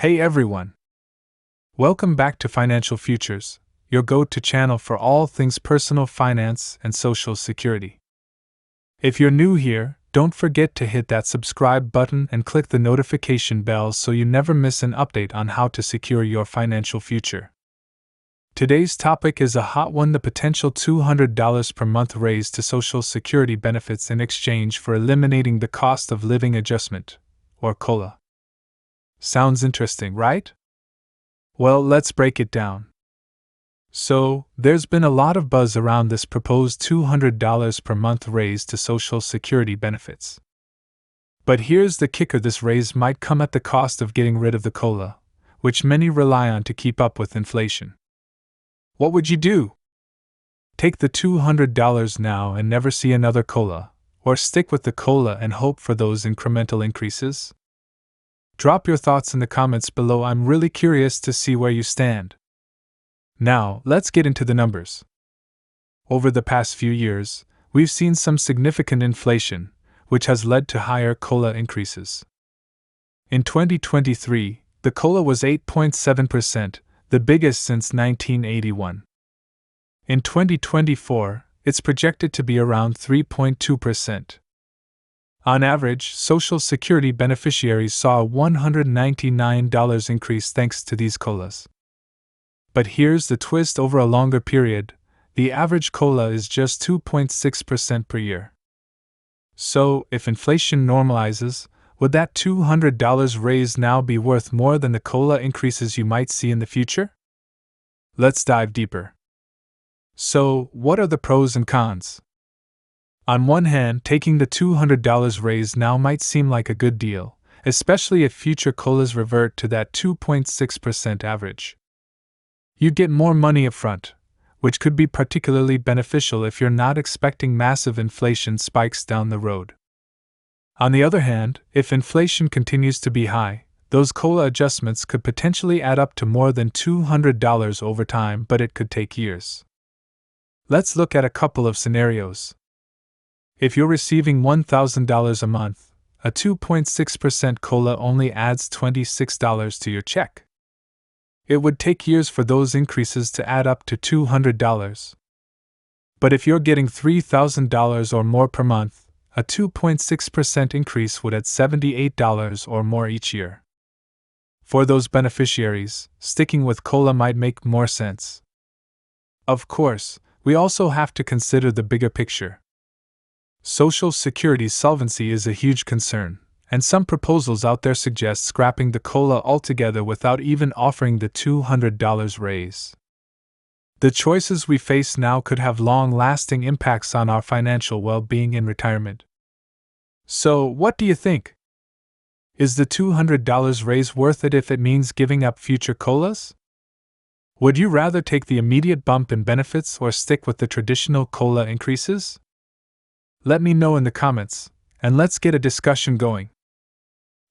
Hey everyone! Welcome back to Financial Futures, your go-to channel for all things personal finance and social security. If you're new here, don't forget to hit that subscribe button and click the notification bell so you never miss an update on how to secure your financial future. Today's topic is a hot one: the potential $200 per month raise to Social Security benefits in exchange for eliminating the cost of living adjustment, or COLA. Sounds interesting, right? Well, let's break it down. So, there's been a lot of buzz around this proposed $200 per month raise to Social Security benefits. But here's the kicker: this raise might come at the cost of getting rid of the COLA, which many rely on to keep up with inflation. What would you do? Take the $200 now and never see another COLA, or stick with the COLA and hope for those incremental increases? Drop your thoughts in the comments below. I'm really curious to see where you stand. Now, let's get into the numbers. Over the past few years, we've seen some significant inflation, which has led to higher COLA increases. In 2023, the COLA was 8.7%, the biggest since 1981. In 2024, it's projected to be around 3.2%. On average, Social Security beneficiaries saw a $199 increase thanks to these COLAs. But here's the twist: over a longer period, the average COLA is just 2.6% per year. So, if inflation normalizes, would that $200 raise now be worth more than the COLA increases you might see in the future? Let's dive deeper. So, what are the pros and cons? On one hand, taking the $200 raise now might seem like a good deal, especially if future COLAs revert to that 2.6% average. You'd get more money upfront, which could be particularly beneficial if you're not expecting massive inflation spikes down the road. On the other hand, if inflation continues to be high, those COLA adjustments could potentially add up to more than $200 over time, but it could take years. Let's look at a couple of scenarios. If you're receiving $1,000 a month, a 2.6% COLA only adds $26 to your check. It would take years for those increases to add up to $200. But if you're getting $3,000 or more per month, a 2.6% increase would add $78 or more each year. For those beneficiaries, sticking with COLA might make more sense. Of course, we also have to consider the bigger picture. Social Security's solvency is a huge concern, and some proposals out there suggest scrapping the COLA altogether without even offering the $200 raise. The choices we face now could have long-lasting impacts on our financial well-being in retirement. So, what do you think? Is the $200 raise worth it if it means giving up future COLAs? Would you rather take the immediate bump in benefits or stick with the traditional COLA increases? Let me know in the comments, and let's get a discussion going.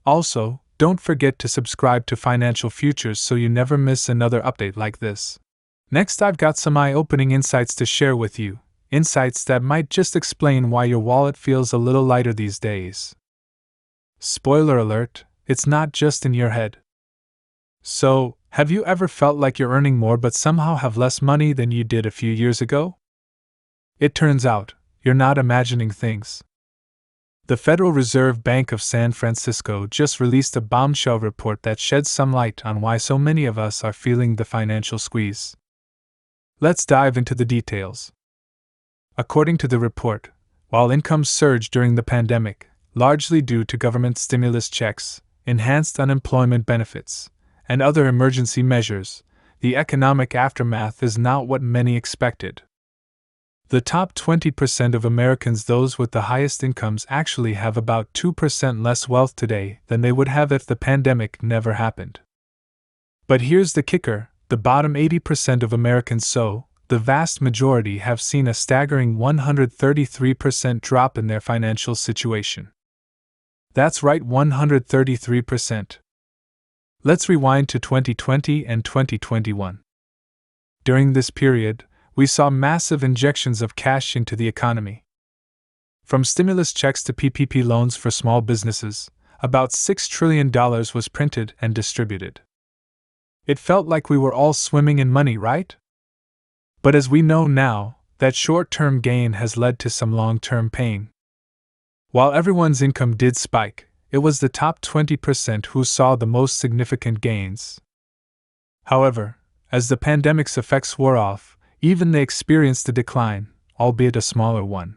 Also, don't forget to subscribe to Financial Futures so you never miss another update like this. Next, I've got some eye-opening insights to share with you, insights that might just explain why your wallet feels a little lighter these days. Spoiler alert, it's not just in your head. So, have you ever felt like you're earning more but somehow have less money than you did a few years ago? It turns out, you're not imagining things. The Federal Reserve Bank of San Francisco just released a bombshell report that sheds some light on why so many of us are feeling the financial squeeze. Let's dive into the details. According to the report, while incomes surged during the pandemic, largely due to government stimulus checks, enhanced unemployment benefits, and other emergency measures, the economic aftermath is not what many expected. The top 20% of Americans, those with the highest incomes, actually have about 2% less wealth today than they would have if the pandemic never happened. But here's the kicker: the bottom 80% of Americans, so the vast majority, have seen a staggering 133% drop in their financial situation. That's right, 133%. Let's rewind to 2020 and 2021. During this period, we saw massive injections of cash into the economy. From stimulus checks to PPP loans for small businesses, about $6 trillion was printed and distributed. It felt like we were all swimming in money, right? But as we know now, that short-term gain has led to some long-term pain. While everyone's income did spike, it was the top 20% who saw the most significant gains. However, as the pandemic's effects wore off, even they experienced a decline, albeit a smaller one.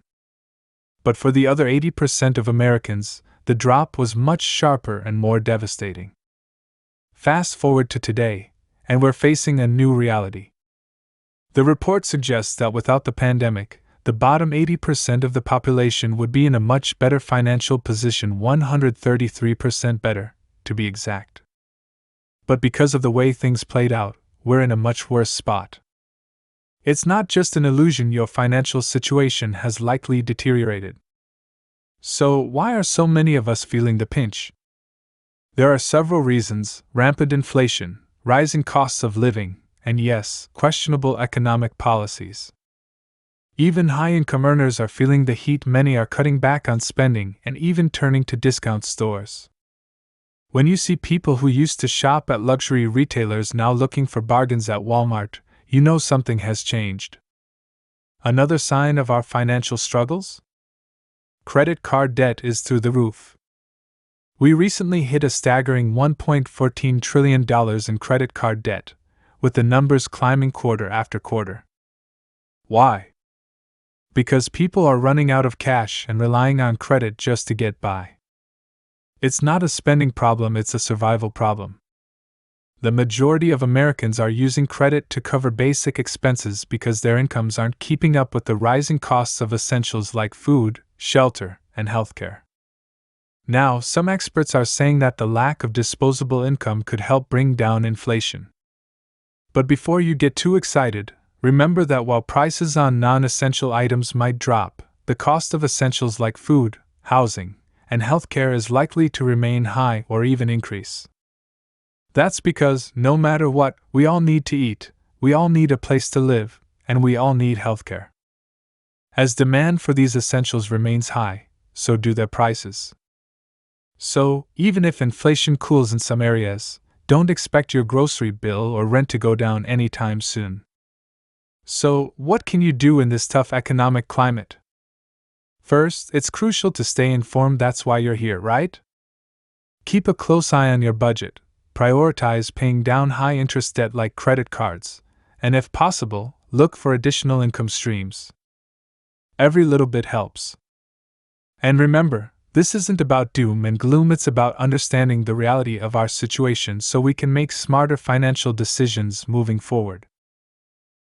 But for the other 80% of Americans, the drop was much sharper and more devastating. Fast forward to today, and we're facing a new reality. The report suggests that without the pandemic, the bottom 80% of the population would be in a much better financial position, 133% better, to be exact. But because of the way things played out, we're in a much worse spot. It's not just an illusion your financial situation has likely deteriorated. So, why are so many of us feeling the pinch? There are several reasons: rampant inflation, rising costs of living, and yes, questionable economic policies. Even high-income earners are feeling the heat. Many are cutting back on spending and even turning to discount stores. When you see people who used to shop at luxury retailers now looking for bargains at Walmart, you know something has changed. Another sign of our financial struggles? Credit card debt is through the roof. We recently hit a staggering $1.14 trillion in credit card debt, with the numbers climbing quarter after quarter. Why? Because people are running out of cash and relying on credit just to get by. It's not a spending problem, it's a survival problem. The majority of Americans are using credit to cover basic expenses because their incomes aren't keeping up with the rising costs of essentials like food, shelter, and healthcare. Now, some experts are saying that the lack of disposable income could help bring down inflation. But before you get too excited, remember that while prices on non-essential items might drop, the cost of essentials like food, housing, and healthcare is likely to remain high or even increase. That's because, no matter what, we all need to eat, we all need a place to live, and we all need healthcare. As demand for these essentials remains high, so do their prices. So, even if inflation cools in some areas, don't expect your grocery bill or rent to go down anytime soon. So, what can you do in this tough economic climate? First, it's crucial to stay informed. That's why you're here, right? Keep a close eye on your budget, prioritize paying down high-interest debt like credit cards, and if possible, look for additional income streams. Every little bit helps. And remember, this isn't about doom and gloom, it's about understanding the reality of our situation so we can make smarter financial decisions moving forward.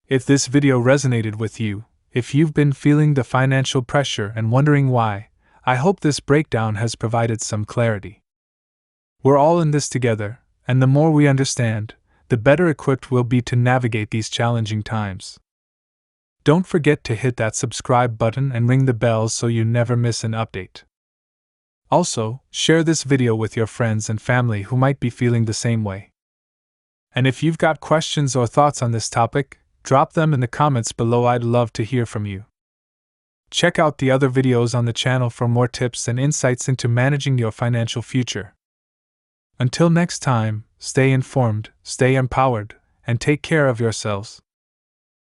If this video resonated with you, if you've been feeling the financial pressure and wondering why, I hope this breakdown has provided some clarity. We're all in this together, and the more we understand, the better equipped we'll be to navigate these challenging times. Don't forget to hit that subscribe button and ring the bell so you never miss an update. Also, share this video with your friends and family who might be feeling the same way. And if you've got questions or thoughts on this topic, drop them in the comments below. I'd love to hear from you. Check out the other videos on the channel for more tips and insights into managing your financial future. Until next time, stay informed, stay empowered, and take care of yourselves.